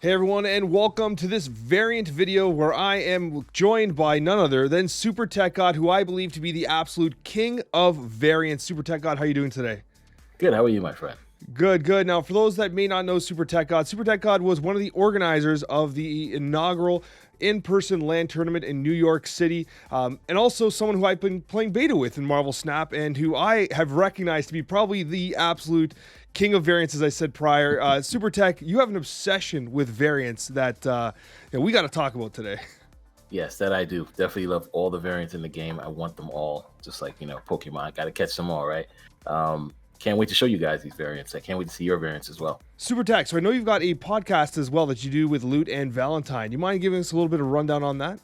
Hey everyone, and welcome to this variant video where I am joined by none other than SuperTechGod, who I believe to be the absolute king of variants. SuperTechGod, how are you doing today? Good. How are you, my friend? Good, good. Now, for those that may not know SuperTechGod was one of the organizers of the inaugural in-person LAN tournament in New York City, and also someone who I've been playing beta with in Marvel Snap, and who I have recognized to be probably the absolute king of variants, as I said prior. SuperTech, you have an obsession with variants that we got to talk about today. Yes, that I do. Definitely love all the variants in the game. I want them all, just like, Pokemon. Got to catch them all, right? Can't wait to show you guys these variants. I can't wait to see your variants as well. SuperTech, so I know you've got a podcast as well that you do with Loot and Valentine. You mind giving us a little bit of rundown on that?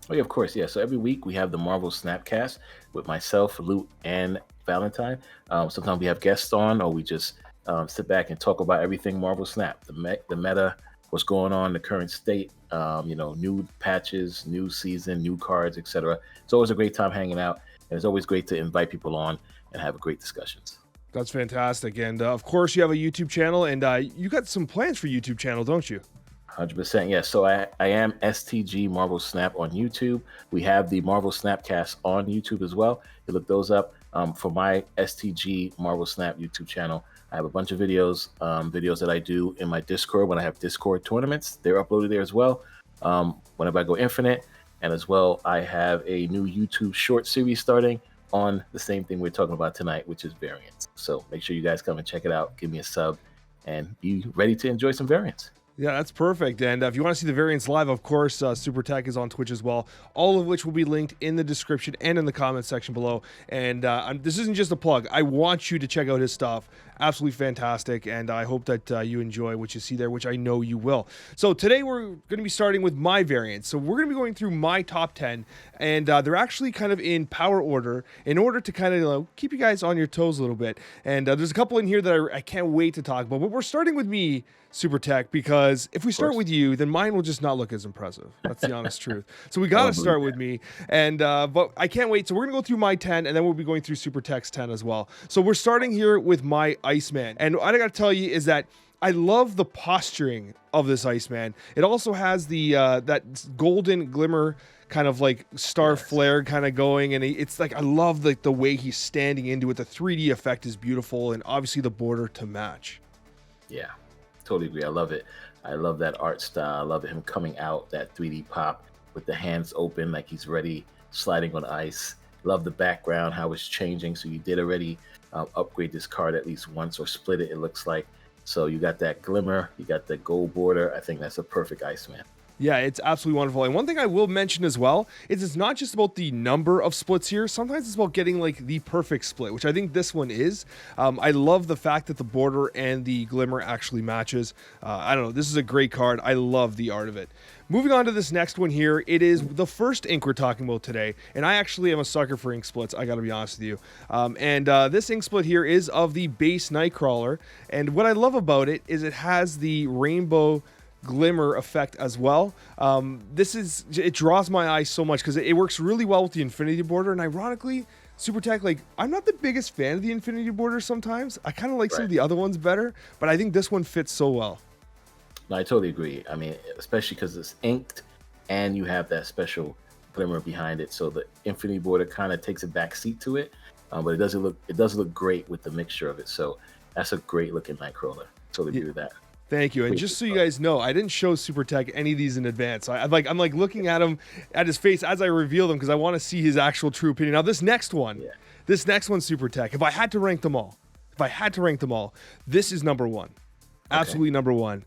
Oh, yeah, of course. Yeah. So every week we have the Marvel Snapcast with myself, Loot, and Valentine. Sometimes we have guests on, or we just sit back and talk about everything Marvel Snap, the meta, what's going on, the current state, new patches, new season, new cards, etc. It's always a great time hanging out, and it's always great to invite people on and have great discussions. That's fantastic. And of course, you have a YouTube channel, and you got some plans for YouTube channel, don't you? 100%. Yes. So I am STG Marvel Snap on YouTube. We have the Marvel Snapcast on YouTube as well. You look those up. For my STG Marvel Snap YouTube channel, I have a bunch of videos that I do in my Discord when I have Discord tournaments. They're uploaded there as well. Whenever I go infinite, and as well, I have a new YouTube short series starting on the same thing we're talking about tonight, which is variants. So make sure you guys come and check it out. Give me a sub and be ready to enjoy some variants. Yeah, that's perfect. And if you want to see the variants live, of course, SuperTech is on Twitch as well, all of which will be linked in the description and in the comment section below. And this isn't just a plug. I want you to check out his stuff. Absolutely fantastic. And I hope that you enjoy what you see there, which I know you will. So today we're going to be starting with my variants. So we're going to be going through my top 10. And they're actually kind of in power order in order to kind of keep you guys on your toes a little bit. And there's a couple in here that I can't wait to talk about. But we're starting with me, SuperTech, because if we start with you, then mine will just not look as impressive. That's the honest truth. So we got to start with me. And but I can't wait. So we're going to go through my 10, and then we'll be going through SuperTech's 10 as well. So we're starting here with my Iceman. And what I got to tell you is that I love the posturing of this Iceman. It also has the that golden glimmer kind of like star flare kind of going, and it's like I love the way he's standing into it. The 3D effect is beautiful, and obviously the border to match. Yeah, totally agree. I love it. I love that art style. I love him coming out, that 3D pop with the hands open like he's ready, sliding on ice. Love the background, how it's changing. So you did already upgrade this card at least once, or split it, it looks like. So you got that glimmer, you got the gold border. I think that's a perfect Iceman. Yeah, it's absolutely wonderful. And one thing I will mention as well is it's not just about the number of splits here. Sometimes it's about getting like the perfect split, which I think this one is. I love the fact that the border and the glimmer actually matches. I don't know. This is a great card. I love the art of it. Moving on to this next one here, it is the first ink we're talking about today, and I actually am a sucker for ink splits, I gotta be honest with you. This ink split here is of the base Nightcrawler, and what I love about it is it has the rainbow glimmer effect as well. It draws my eye so much because it works really well with the infinity border, and ironically, SuperTech, like, I'm not the biggest fan of the infinity border sometimes. I kind of like some of the other ones better, but I think this one fits so well. No, I totally agree. I mean, especially because it's inked and you have that special glimmer behind it. So the infinity border kind of takes a back seat to it, but it does look great with the mixture of it. So that's a great looking Nightcrawler. Totally agree with that. Thank you. And just so you guys know, I didn't show SuperTech any of these in advance. So I'm like looking at him, at his face as I reveal them, because I want to see his actual true opinion. Now this next one, SuperTech, if I had to rank them all, this is number one. Absolutely number one.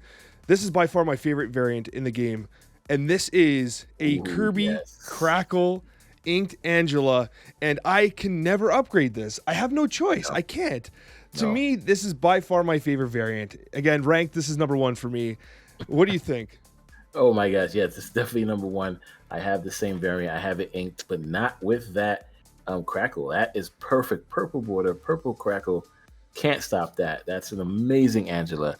This is by far my favorite variant in the game, and this is a Kirby Crackle Inked Angela, and I can never upgrade this. I have no choice. I can't. To me, this is by far my favorite variant. Again, ranked, this is number one for me. What do you think? Oh my gosh, yes, it's definitely number one. I have the same variant. I have it inked, but not with that crackle. That is perfect. Purple border, purple crackle. Can't stop that. That's an amazing Angela.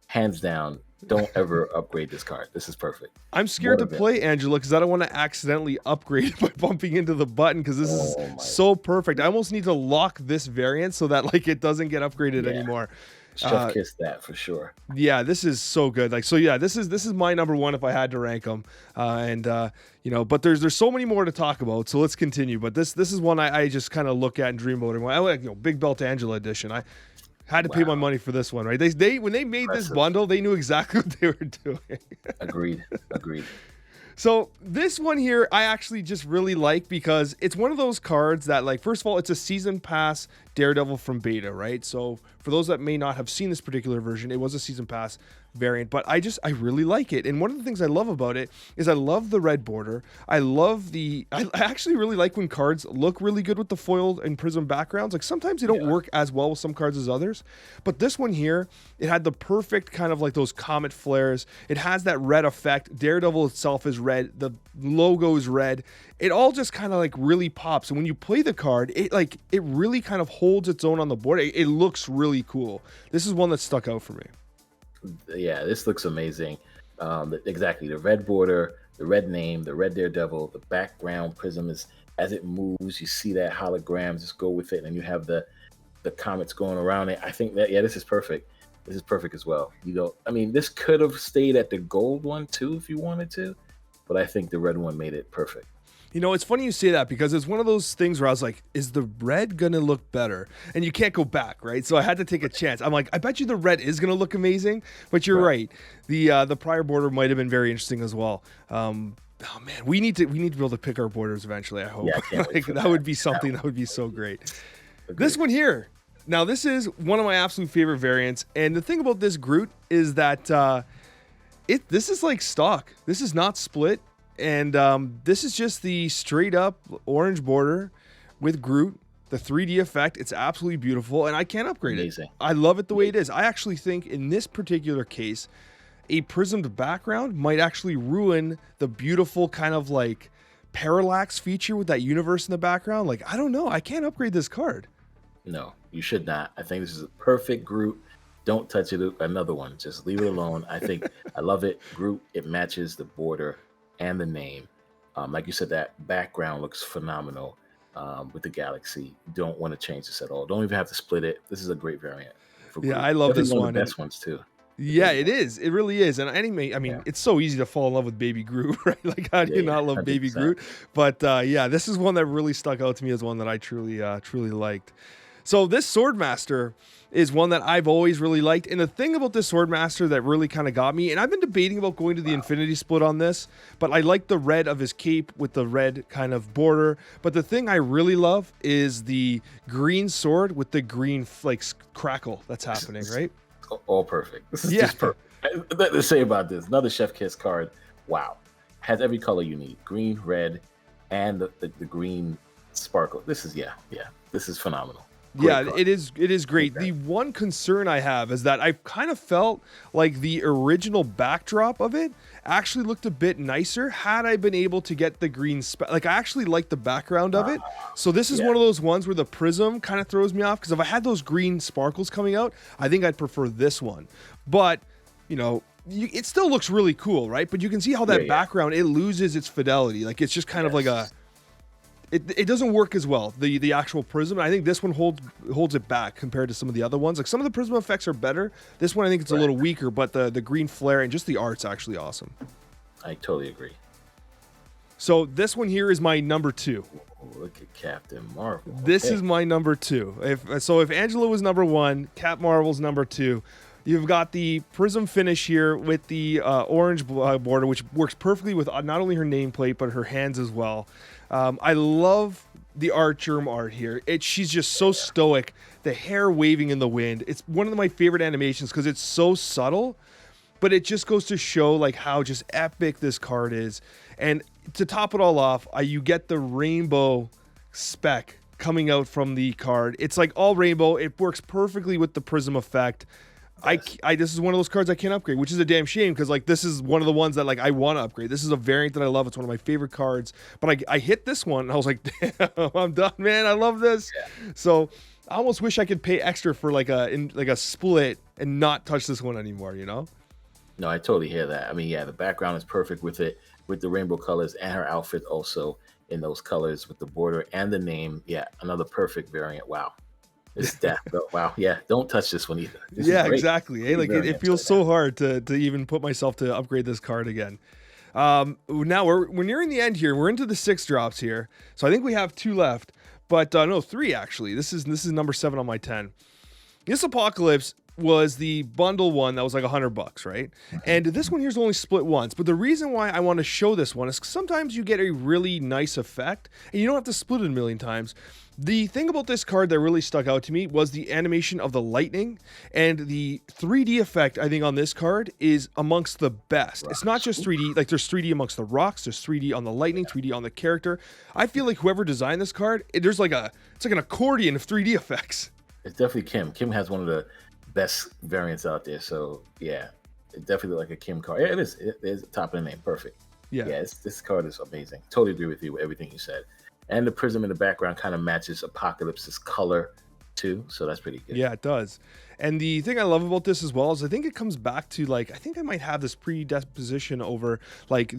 Hands down. Don't ever upgrade this card. This is perfect. I'm scared to play Angela because I don't want to accidentally upgrade by bumping into the button, because this is so perfect. I almost need to lock this variant so that like it doesn't get upgraded anymore. Chef kiss that for sure. Yeah, this is so good. Like, so yeah, this is my number one if I had to rank them. But there's so many more to talk about. So let's continue. But this is one I just kind of look at and dream about. And I like, Big Belt Angela edition. I had to pay my money for this one, right? They when they made this bundle, they knew exactly what they were doing. Agreed. So this one here, I actually just really like because it's one of those cards that, like, first of all, it's a season pass Daredevil from beta, right? So for those that may not have seen this particular version, it was a season pass variant, but I really like it. And one of the things I love about it is I love the red border. I actually really like when cards look really good with the foiled and prism backgrounds. Like, sometimes they don't work as well with some cards as others, but this one here, it had the perfect kind of like those comet flares. It has that red effect. Daredevil itself is red. The logo is red. It all just kind of like really pops. And when you play the card, it really kind of holds its own on the board. It looks really cool. This is one that stuck out for me. Yeah, this looks amazing. Exactly, the red border, the red name, the red Daredevil, the background prism is, as it moves, you see that hologram just go with it, and you have the comets going around it. I think that, this is perfect. This is perfect as well. This could have stayed at the gold one too if you wanted to, but I think the red one made it perfect. It's funny you say that because it's one of those things where I was like, is the red going to look better? And you can't go back, right? So I had to take a chance. I'm like, I bet you the red is going to look amazing, but you're right. The prior border might have been very interesting as well. Oh man, we need to be able to pick our borders eventually, I hope. Yeah, I can't wait for that would be something that would be so great. This one here. Now, this is one of my absolute favorite variants. And the thing about this Groot is that this is like stock. This is not split. And this is just the straight up orange border with Groot, the 3D effect. It's absolutely beautiful, and I can't upgrade it. I love it the way it is. I actually think in this particular case, a prismed background might actually ruin the beautiful kind of like parallax feature with that universe in the background. Like, I don't know. I can't upgrade this card. No, you should not. I think this is a perfect Groot. Don't touch it. Another one. Just leave it alone. I love it. Groot, it matches the border and the name. Like you said, that background looks phenomenal with the galaxy. Don't want to change this at all. Don't even have to split it. This is a great variant. I love this one. One of the best ones too. Yeah, it is. It really is. And it's so easy to fall in love with Baby Groot, right? Like, how do you not love 100%. Baby Groot? But this is one that really stuck out to me as one that I truly liked. So this Swordmaster is one that I've always really liked. And the thing about this Swordmaster that really kind of got me, and I've been debating about going to the Infinity Split on this, but I like the red of his cape with the red kind of border. But the thing I really love is the green sword with the green crackle that's happening, right? All perfect. This is just perfect. Let's say about this. Another Chef Kiss card. Wow. Has every color you need. Green, red, and the green sparkle. This is, this is phenomenal. Great card. It is great. The one concern I have is that I kind of felt like the original backdrop of it actually looked a bit nicer had I been able to get the green I actually like the background of it. So this is one of those ones where the prism kind of throws me off, because if I had those green sparkles coming out, I think I'd prefer this one. But, it still looks really cool, right? But you can see how that background, it loses its fidelity. Like, it's just kind of like a... It doesn't work as well, the actual prism. I think this one holds it back compared to some of the other ones. Like, some of the prism effects are better. This one I think it's a little weaker, but the green flare and just the art's actually awesome. I totally agree. So this one here is my number 2. Look at Captain Marvel. This is my number 2. If Angela was number 1, Cap Marvel's number 2. You've got the prism finish here with the orange border, which works perfectly with not only her nameplate, but her hands as well. I love the Archerm art here. She's just so stoic. The hair waving in the wind. It's one of my favorite animations because it's so subtle, but it just goes to show like how just epic this card is. And to top it all off, you get the rainbow spec coming out from the card. It's like all rainbow. It works perfectly with the prism effect. This is one of those cards I can't upgrade, which is a damn shame, because like this is one of the ones that like I want to upgrade. This is a variant that I love. It's one of my favorite cards. But I hit this one and I was like, damn, I'm done, man. I love this. Yeah. So I almost wish I could pay extra for like a split and not touch this one anymore, No, I totally hear that. The background is perfect with it, with the rainbow colors, and her outfit also in those colors with the border and the name. Yeah, another perfect variant. Wow. It's death. Oh, wow. Yeah. Don't touch this one either. This is Yeah, great. exactly. Hey, Great like it variants feels right now. so hard to even put myself to upgrade this card again. Now we're nearing the end here. We're into the 6 drops here, so I think we have 2 left, but no, 3 actually. This is number 7 on my 10. This Apocalypse was the bundle one that was like $100, right? And this one here's only split once. But the reason why I want to show this one is 'cause sometimes you get a really nice effect, and you don't have to split it a million times. The thing about this card that really stuck out to me was the animation of the lightning, and the 3D effect I think on this card is amongst the best. It's not just 3D, like there's 3D amongst the rocks, there's 3D on the lightning, 3D on the character. I feel like whoever designed this card, it's like an accordion of 3D effects. It's definitely Kim. Kim has one of the best variants out there. So yeah, it definitely look like a Kim card. Yeah, it is. It is top of the name. Perfect. Yeah. Yeah, this card is amazing. Totally agree with you with everything you said. And the prism in the background kind of matches Apocalypse's color too. So that's pretty good. Yeah, it does. And the thing I love about this as well is I think it comes back to like, I think I might have this predisposition over like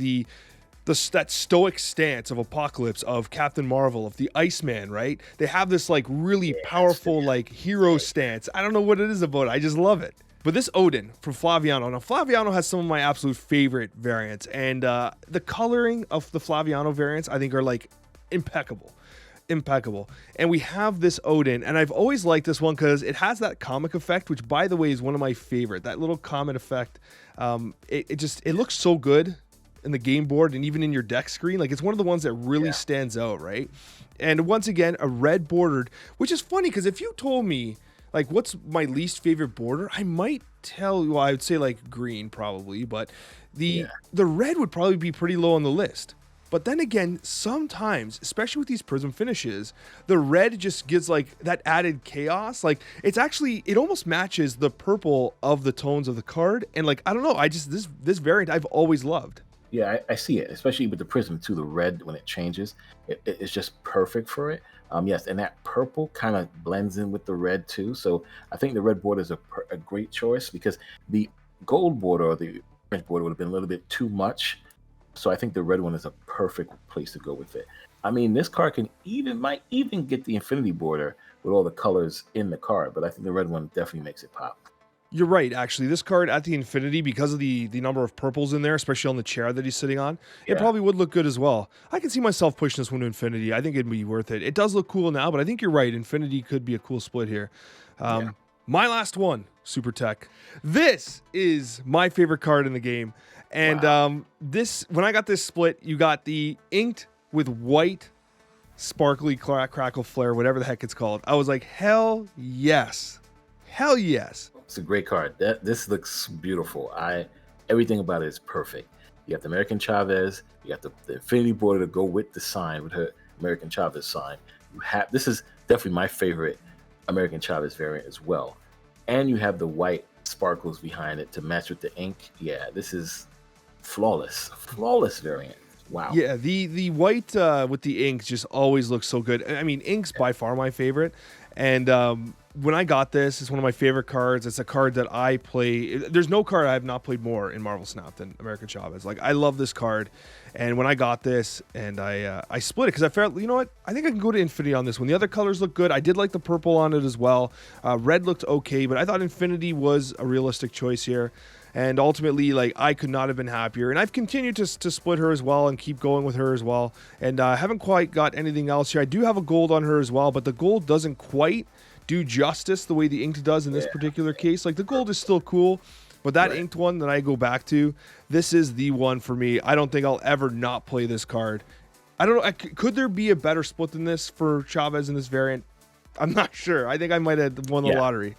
that stoic stance of Apocalypse, of Captain Marvel, of the Iceman, right? They have this like really powerful like hero stance. I don't know what it is about it. I just love it. But this Odin from Flaviano. Now, Flaviano has some of my absolute favorite variants, and the coloring of the Flaviano variants I think are like impeccable. And we have this Odin, and I've always liked this one because it has that comic effect, which by the way is one of my favorite. That little comet effect, it looks so good in the game board and even in your deck screen. Like it's one of the ones that really stands out, right? And once again, a red bordered, which is funny because if you told me like what's my least favorite border, I might tell you, well, I would say like green probably, but the red would probably be pretty low on the list. But then again, sometimes, especially with these prism finishes, the red just gives like that added chaos. Like it's actually, it almost matches the purple of the tones of the card. And like, I don't know, this variant I've always loved. Yeah, I see it, especially with the prism too. The red when it changes, it's just perfect for it. Yes, and that purple kind of blends in with the red too. So I think the red border is a great choice because the gold border or the orange border would have been a little bit too much. So I think the red one is a perfect place to go with it. I mean, this card might even get the infinity border with all the colors in the card, but I think the red one definitely makes it pop. You're right, actually. This card at the infinity, because of the number of purples in there, especially on the chair that he's sitting on, it probably would look good as well. I can see myself pushing this one to infinity. I think it'd be worth it. It does look cool now, but I think you're right. Infinity could be a cool split here. My last one, Super Tech. This is my favorite card in the game. And when I got this split, you got the inked with white sparkly crackle flare, whatever the heck it's called. I was like, hell yes. Hell yes. It's a great card. This looks beautiful. Everything about it is perfect. You got the American Chavez. You got the infinity border to go with the sign, with her American Chavez sign. This is definitely my favorite American Chavez variant as well. And you have the white sparkles behind it to match with the ink. Yeah, this is flawless variant. Wow. Yeah, the white with the inks just always looks so good. I mean, ink's by far my favorite. And when I got this, it's one of my favorite cards. It's a card that I play. There's no card I have not played more in Marvel Snap than American Chavez. Like, I love this card. And when I got this and I split it because I felt, you know what? I think I can go to Infinity on this one. The other colors look good. I did like the purple on it as well. Red looked okay, but I thought Infinity was a realistic choice here. And ultimately, like, I could not have been happier. And I've continued to split her as well and keep going with her as well. And I haven't quite got anything else here. I do have a gold on her as well, but the gold doesn't quite do justice the way the inked does in this particular case. Like, the gold is still cool, but that inked one that I go back to, this is the one for me. I don't think I'll ever not play this card. I don't know. Could there be a better split than this for Chavez in this variant? I'm not sure. I think I might have won the lottery.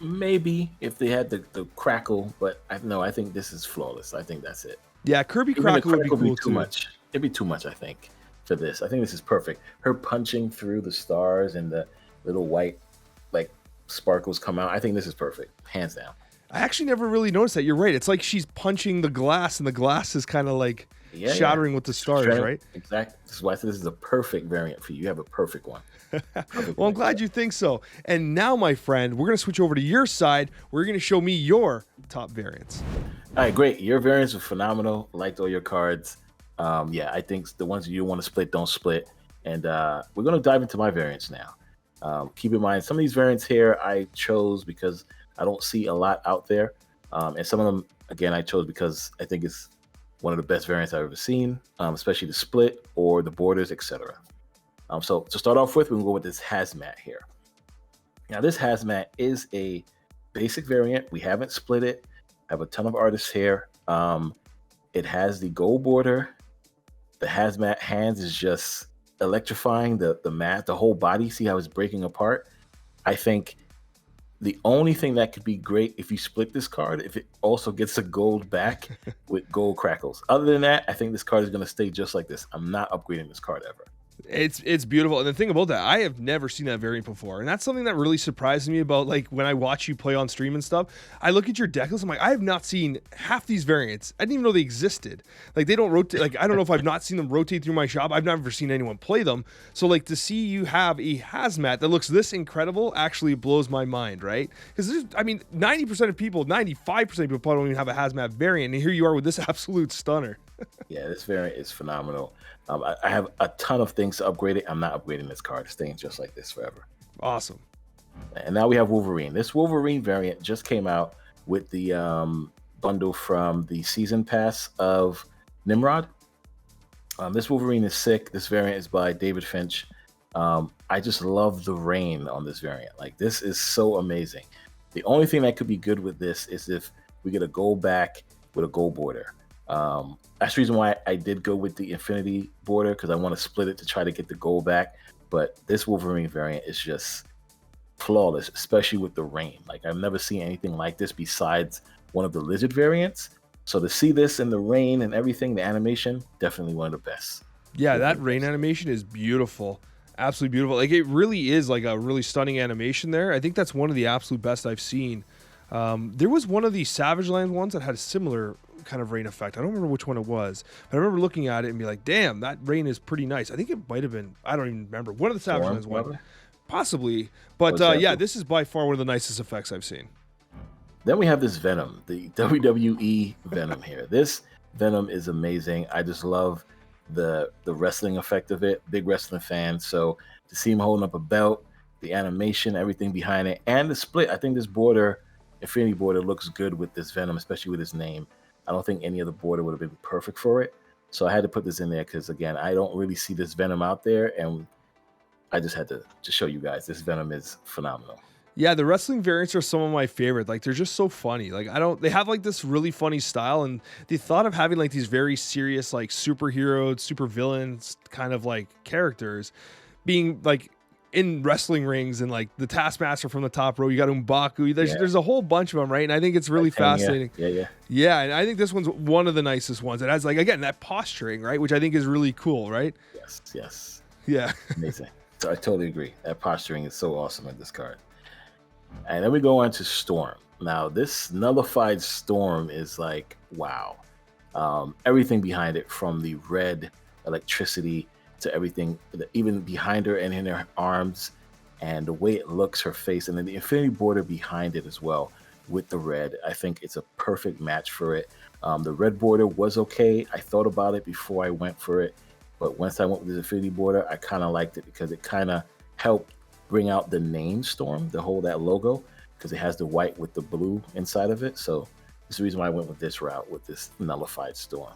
Maybe if they had the crackle, but I think this is flawless. I think that's it. Yeah, Kirby Crackle would be cool too much. It'd be too much, I think, for this. I think this is perfect. Her punching through the stars and the little white like sparkles come out. I think this is perfect, hands down. I actually never really noticed that. You're right. It's like she's punching the glass, and the glass is kind of like shattering with the stars, right? Exactly. This is why I said this is a perfect variant for you. You have a perfect one. Well, I'm glad you think so. And now, my friend, we're going to switch over to your side. We're going to show me your top variants. All right, great. Your variants are phenomenal. Liked all your cards. I think the ones you want to split, don't split. And we're going to dive into my variants now. Keep in mind, some of these variants here I chose because I don't see a lot out there. And some of them, again, I chose because I think it's one of the best variants I've ever seen, especially the split or the borders, etc. So to start off with, we can go with this hazmat here. Now, this hazmat is a basic variant. We haven't split it. I have a ton of artists here. It has the gold border. The hazmat hands is just electrifying. The whole body. See how it's breaking apart? I think the only thing that could be great if you split this card, if it also gets a gold back with gold crackles. Other than that, I think this card is going to stay just like this. I'm not upgrading this card ever. It's beautiful. And the thing about that, I have never seen that variant before. And that's something that really surprises me about, like, when I watch you play on stream and stuff. I look at your deck list, I'm like, I have not seen half these variants. I didn't even know they existed. Like, they don't rotate. Like, I don't know if I've not seen them rotate through my shop. I've never seen anyone play them. So, like, to see you have a hazmat that looks this incredible actually blows my mind, right? Because, I mean, 90% of people, 95% of people probably don't even have a hazmat variant. And here you are with this absolute stunner. Yeah, this variant is phenomenal. I have a ton of things to upgrade it. I'm not upgrading this card. It's staying just like this forever. Awesome. And now we have Wolverine. This Wolverine variant just came out with the bundle from the season pass of Nimrod. This Wolverine is sick. This variant is by David Finch. I just love the rain on this variant. Like, this is so amazing. The only thing that could be good with this is if we get a gold back with a gold border. That's the reason why I did go with the infinity border, because I want to split it to try to get the gold back. But this Wolverine variant is just flawless, especially with the rain. Like, I've never seen anything like this besides one of the lizard variants. So to see this in the rain and everything, the animation, definitely one of the best. Yeah, that rain animation is beautiful. Absolutely beautiful. Like, it really is like a really stunning animation there. I think that's one of the absolute best I've seen. There was one of the Savage Land ones that had a similar kind of rain effect. I don't remember which one it was, but I remember looking at it and be like, damn, that rain is pretty nice. I think it might have been, I don't even remember. One of the Savage Lands one. Possibly. But yeah, this is by far one of the nicest effects I've seen. Then we have this Venom, the WWE Venom here. This Venom is amazing. I just love the wrestling effect of it. Big wrestling fan. So to see him holding up a belt, the animation, everything behind it, and the split. I think this border, infinity border, looks good with this Venom, especially with his name. I don't think any other border would have been perfect for it. So I had to put this in there because, again, I don't really see this Venom out there. And I just had to show you guys this Venom is phenomenal. Yeah, the wrestling variants are some of my favorite. Like, they're just so funny. Like, they have like this really funny style, and the thought of having like these very serious, like, superheroes, super villains kind of like characters being like in wrestling rings, and like the Taskmaster from the top row, you got M'Baku. There's a whole bunch of them, right? And I think it's really fascinating. Yeah, and I think this one's one of the nicest ones. It has, like, again, that posturing, right, which I think is really cool, right? Yes. Yeah. Amazing. So I totally agree. That posturing is so awesome in this card. And then we go on to Storm. Now, this nullified Storm is like, wow. Everything behind it, from the red electricity to everything, even behind her and in her arms, and the way it looks, her face, and then the infinity border behind it as well with the red. I think it's a perfect match for it. The red border was okay. I thought about it before I went for it, but once I went with the infinity border, I kind of liked it because it kind of helped bring out the name Storm, that logo, because it has the white with the blue inside of it. So this is the reason why I went with this route, with this nullified Storm.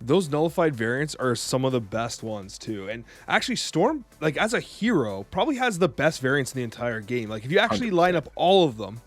Those nullified variants are some of the best ones too. And actually, Storm, like, as a hero, probably has the best variants in the entire game. Like, if you actually 100%. line up all of them,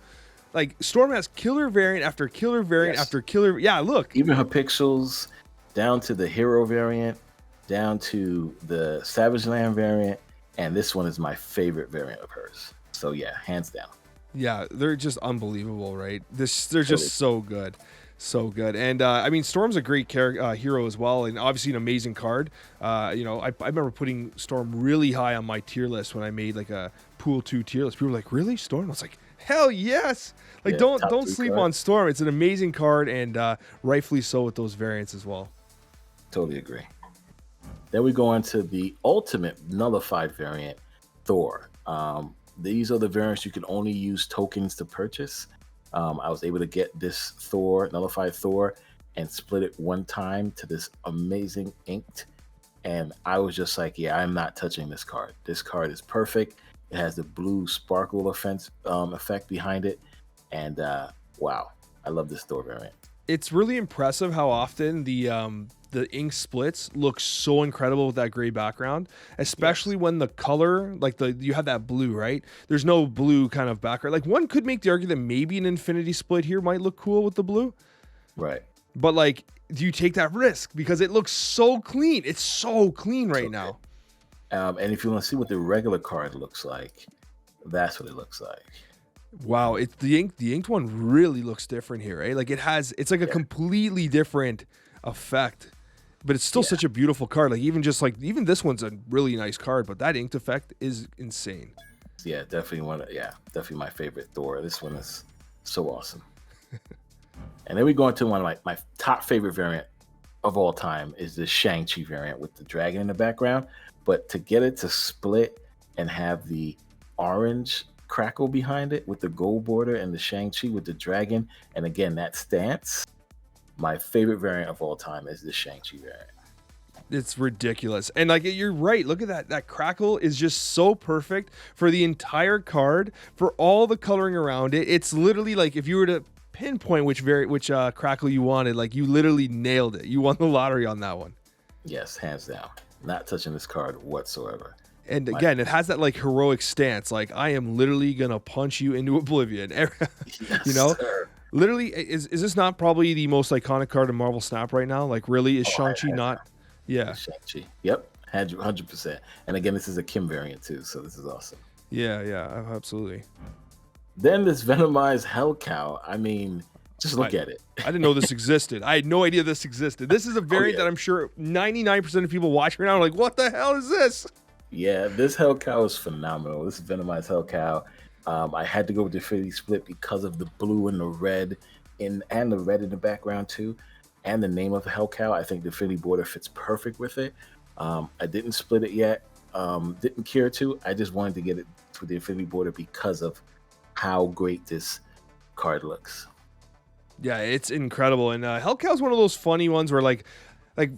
like, Storm has killer variant after killer variant after killer. Yeah, look. Even her pixels, down to the hero variant, down to the Savage Land variant, and this one is my favorite variant of hers. So yeah, hands down. Yeah, they're just unbelievable, right? They're just so good. So good. And I mean, Storm's a great hero as well, and obviously an amazing card. I remember putting Storm really high on my tier list when I made like a pool 2 tier list. People were like, really, Storm? I was like, hell yes. Like, Yeah, don't sleep on Storm. It's an amazing card, and rightfully so with those variants as well. Totally agree. Then we go on to the ultimate nullified variant, Thor. These are the variants you can only use tokens to purchase. I was able to get this Thor, nullified Thor, and split it one time to this amazing inked. And I was just like, yeah, I'm not touching this card. This card is perfect. It has the blue sparkle effect behind it. And wow, I love this door variant. It's really impressive how often the ink splits look so incredible with that gray background, especially Yes. when the color, like you have that blue, right? There's no blue kind of background. Like one could make the argument that maybe an infinity split here might look cool with the blue, Right. but like, do you take that risk because it looks so clean? It's so clean right Okay. now. And if you want to see what the regular card looks like, that's what it looks like. Wow, it's the inked one really looks different here, right? Like it's like a Yeah. completely different effect, but it's still Yeah. such a beautiful card. Like even this one's a really nice card, but that inked effect is insane. Yeah, definitely my favorite Thor. This one is so awesome. And then we go into one of my top favorite variant of all time is the Shang-Chi variant with the dragon in the background. But to get it to split and have the orange crackle behind it with the gold border and the Shang-Chi with the dragon, and again, that stance, my favorite variant of all time is the Shang-Chi variant. It's ridiculous. And like you're right, look at that. That crackle is just so perfect for the entire card, for all the coloring around it. It's literally like if you were to pinpoint which crackle you wanted, like you literally nailed it. You won the lottery on that one. Yes, hands down. Not touching this card whatsoever. And My, again, it has that like heroic stance. Like I am literally gonna punch you into oblivion. You yes, know, sir. literally, is this not probably the most iconic card in Marvel Snap right now? Like, really, is Oh, Shang-Chi hands not? down. Yeah, Shang-Chi. Yep, 100%. And again, this is a Kim variant too, so this is awesome. yeah, absolutely. Then this Venomized Hell Cow. I mean, just I look at it. I didn't know this existed. I had no idea this existed. This is a Oh variant yeah, that I'm sure 99% of people watching right now are like, what the hell is this? yeah. This Hell Cow is phenomenal. This is Venomized Hell Cow. I had to go with the Infinity Split because of the blue and the red and the red in the background too, and the name of the Hell Cow. I think the Infinity border fits perfect with it. I didn't split it yet. Didn't care to. I just wanted to get it to the Infinity border because of how great this card looks. Yeah, it's incredible. And Hellcow is one of those funny ones where like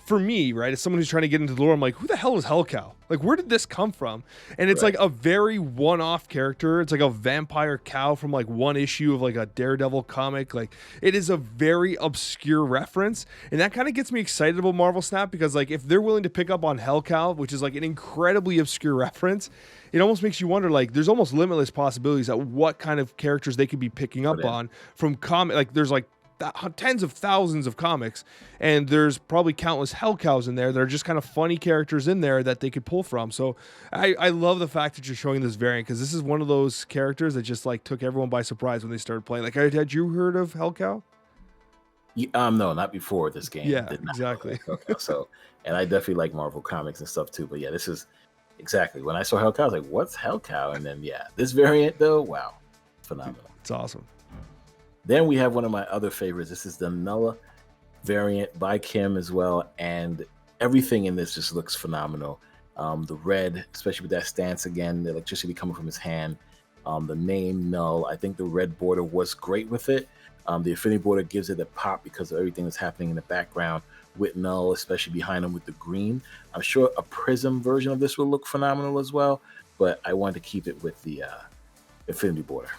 for me, right, as someone who's trying to get into the lore, I'm like, who the hell is Hellcow? Like, where did this come from? And it's like Right. a very one-off character. It's like a vampire cow from like one issue of like a Daredevil comic. Like, it is a very obscure reference, and that kind of gets me excited about Marvel Snap because like if they're willing to pick up on Hellcow, which is like an incredibly obscure reference, it almost makes you wonder, like, there's almost limitless possibilities at what kind of characters they could be picking Put up in. on from comic. Like, there's like tens of thousands of comics, and there's probably countless hell cows in there that are just kind of funny characters in there that they could pull from. So I love the fact that you're showing this variant because this is one of those characters that just like took everyone by surprise when they started playing. Like, had you heard of Hellcow? No, not before this game. Yeah, Did not know exactly. that Hellcow. So, and I definitely like Marvel comics and stuff too. But yeah, this is exactly when I saw Hellcow, I was like, "What's Hellcow?" And then yeah, this variant though, wow, phenomenal. It's awesome. Then we have one of my other favorites. This is the Nulla variant by Kim as well, and everything in this just looks phenomenal. The red, especially with that stance again, the electricity coming from his hand. The name Null, I think the red border was great with it. The Infinity border gives it a pop because of everything that's happening in the background with Null, especially behind him with the green. I'm sure a Prism version of this will look phenomenal as well, but I wanted to keep it with the Infinity border.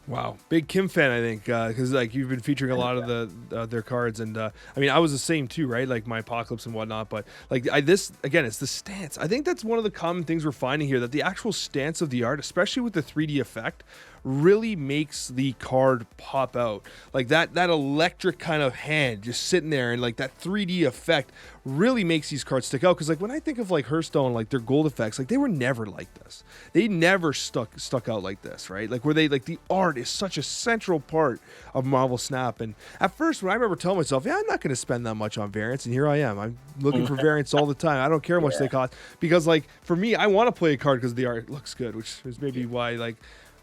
Wow, big Kim fan, I think, because like you've been featuring a lot of their cards, and I mean, I was the same too, right? Like my Apocalypse and whatnot. But like this again, it's the stance. I think that's one of the common things we're finding here, that the actual stance of the art, especially with the 3D effect, really makes the card pop out. Like that electric kind of hand just sitting there, and like that 3D effect really makes these cards stick out. Because like when I think of like Hearthstone, like their gold effects, like they were never like this. They never stuck out like this, right? Like where they like the art is such a central part of Marvel Snap. And at first, when I remember telling myself, yeah, I'm not going to spend that much on variants, and here I am. I'm looking for variants all the time. I don't care how much they cost, because like for me, I want to play a card because the art looks good, which is maybe why like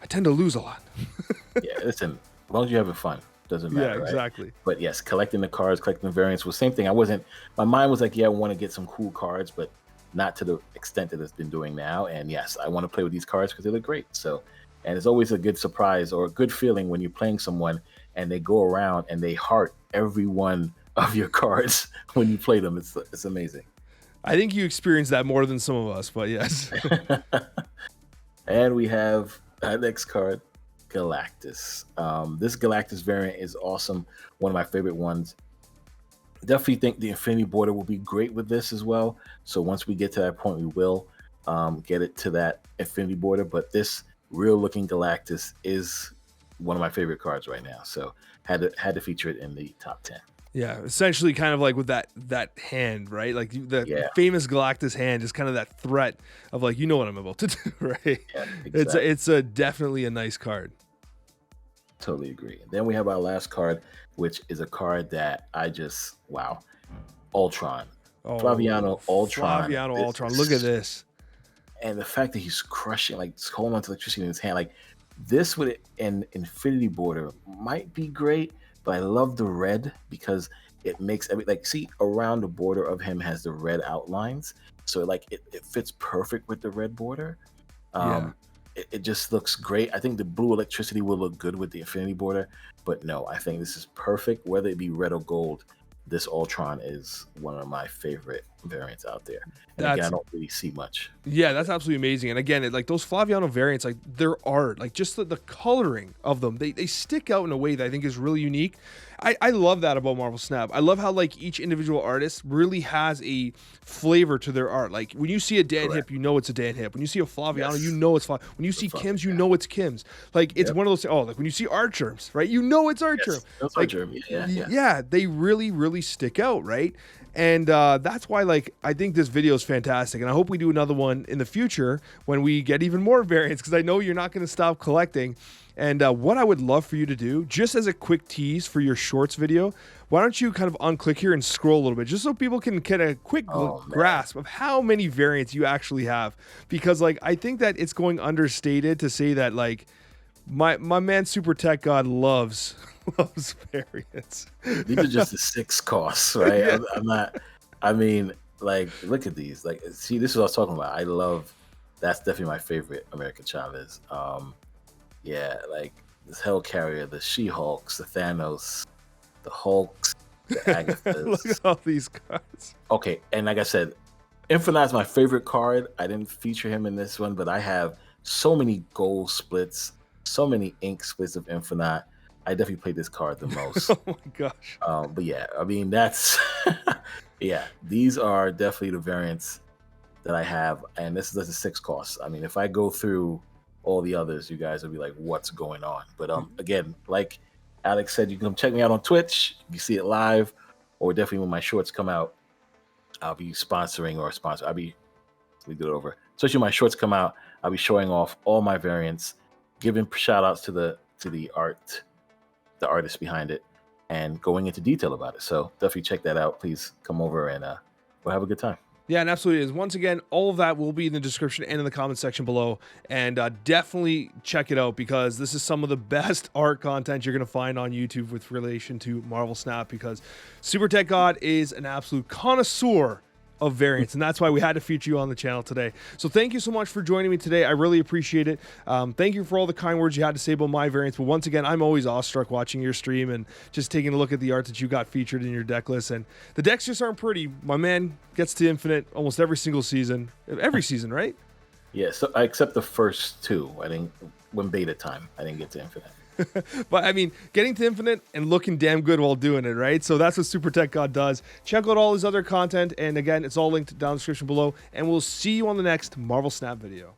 I tend to lose a lot. Yeah, listen, as long as you're having fun, doesn't matter, Yeah, right? exactly. But yes, collecting the cards, collecting the variants was same thing. My mind was like, yeah, I want to get some cool cards, but not to the extent that it's been doing now. And yes, I want to play with these cards because they look great. So, and it's always a good surprise or a good feeling when you're playing someone and they go around and they heart every one of your cards when you play them. It's amazing. I think you experience that more than some of us, but yes. And we have our next card, Galactus. This Galactus variant is awesome. One of my favorite ones. Definitely think the Infinity Border will be great with this as well. So once we get to that point, we will get it to that Infinity Border. But this real looking Galactus is one of my favorite cards right now. So had to feature it in the top 10. Yeah, essentially kind of like with that hand, right? Like the famous Galactus hand is kind of that threat of like, you know what I'm about to do, right? Yeah, exactly. It's a definitely a nice card. Totally agree. Then we have our last card, which is a card that I just, wow. Ultron. Oh, Flaviano Ultron. Flaviano Ultron. Look at this. And the fact that he's crushing, like holding on to electricity in his hand, like this with an Infinity Border might be great, but I love the red because it makes like see around the border of him has the red outlines, so like it fits perfect with the red border. It just looks great. I think the blue electricity will look good with the Infinity Border, but no, I think this is perfect. Whether it be red or gold, this Ultron is one of my favorite variants out there. And again, I don't really see much. Yeah, that's absolutely amazing. And again, like those Flaviano variants, like their art, like just the coloring of them, they stick out in a way that I think is really unique. I love that about Marvel Snap. I love how like each individual artist really has a flavor to their art. Like when you see a Dan Hip, you know it's a Dan Hip. When you see a Flaviano, you know it's Flaviano. When you see Kim's, you know it's Kim's. Like it's one of those. Oh, like when you see Archerms, right? You know it's Archerm. That's like, Archerm. Yeah, they really stick out, right? And that's why, like, I think this video is fantastic, and I hope we do another one in the future when we get even more variants, because I know you're not going to stop collecting. And what I would love for you to do, just as a quick tease for your shorts video, why don't you kind of unclick here and scroll a little bit, just so people can get a quick grasp of how many variants you actually have. Because, like, I think that it's going understated to say that, like, my man SuperTechGod loves variants. These are just the 6 costs, right? Yeah. I'm not. I mean, like, look at these. Like, see, this is what I was talking about. I love. That's definitely my favorite America Chavez. Yeah, like this Hellcarrier, the She-Hulks, the Thanos, the Hulks, the Agathas. Look at all these cards. Okay, and like I said, Infinite's my favorite card. I didn't feature him in this one, but I have so many gold splits, so many ink splits of Infinite. I definitely played this card the most. Oh my gosh. But yeah, I mean, that's, yeah, these are definitely the variants that I have. And this is the 6 costs. I mean, if I go through all the others, you guys will be like, what's going on? But again, like Alex said, you can come check me out on Twitch. You see it live, or definitely when my shorts come out, I'll be sponsoring or sponsor. Let me do it over. Especially when my shorts come out, I'll be showing off all my variants, giving shout outs to the artist behind it, and going into detail about it. So definitely check that out. Please come over and we'll have a good time. Yeah, and absolutely is. Once again, all of that will be in the description and in the comment section below. And definitely check it out, because this is some of the best art content you're going to find on YouTube with relation to Marvel Snap, because SuperTechGod is an absolute connoisseur of variants, and that's why we had to feature you on the channel today. So thank you so much for joining me today. I really appreciate it. Thank you for all the kind words you had to say about my variants, but once again, I'm always awestruck watching your stream and just taking a look at the art that you got featured in your deck list. And the decks just aren't pretty. My man gets to Infinite almost every single season, right? Yeah, so I accept the first 2. I didn't, when beta time, I didn't get to Infinite. But I mean, getting to Infinite and looking damn good while doing it, right? So that's what SuperTechGod does. Check out all his other content, and again, it's all linked down in the description below, and we'll see you on the next Marvel Snap video.